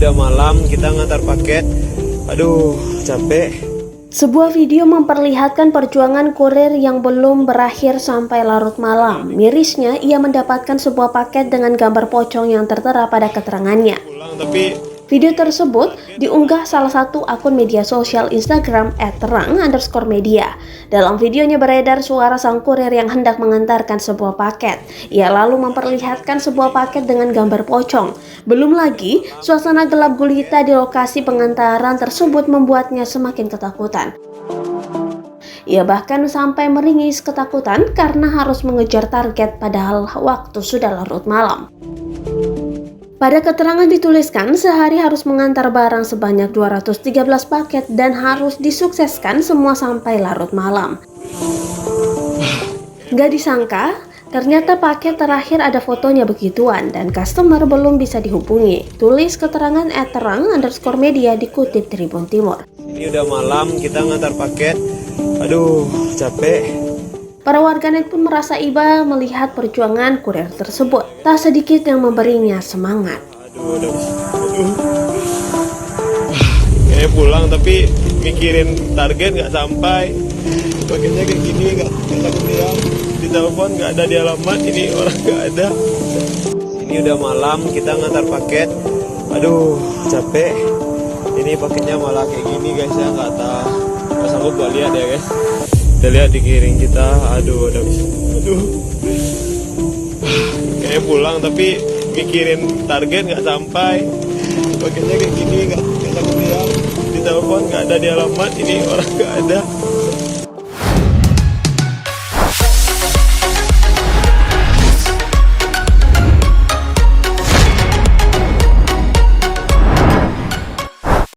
udah malam, kita ngantar paket. Aduh, capek. Sebuah video memperlihatkan perjuangan kurir yang belum berakhir sampai larut malam. Mirisnya, ia mendapatkan sebuah paket dengan gambar pocong yang tertera pada keterangannya. Pulang tapi Video tersebut diunggah salah satu akun media sosial Instagram @terang_media. Dalam videonya beredar suara sang kurir yang hendak mengantarkan sebuah paket. Ia lalu memperlihatkan sebuah paket dengan gambar pocong. Belum lagi, suasana gelap gulita di lokasi pengantaran tersebut membuatnya semakin ketakutan. Ia bahkan sampai meringis ketakutan karena harus mengejar target padahal waktu sudah larut malam. Pada keterangan dituliskan, sehari harus mengantar barang sebanyak 213 paket dan harus disukseskan semua sampai larut malam. Gak disangka, ternyata paket terakhir ada fotonya begituan dan customer belum bisa dihubungi. Tulis keterangan @terang_media dikutip Tribun Timur. ini udah malam, kita ngantar paket. Aduh, capek. Para warganet pun merasa iba melihat perjuangan kurir tersebut. Tak sedikit yang memberinya semangat. Aduh. Kayaknya pulang tapi mikirin target nggak sampai. Paketnya kayak gini nggak takut dia. Di telepon nggak ada di alamat, ini orang nggak ada. Ini udah malam, kita ngantar paket. Aduh, capek. Ini paketnya malah kayak gini guys ya, nggak sanggup gak lihat ya guys. Kita lihat di kiring kita, aduh. Kayaknya pulang tapi mikirin target nggak sampai. Paketnya kayak gini nggak takut dia. Di telepon nggak ada di alamat, ini orang nggak ada.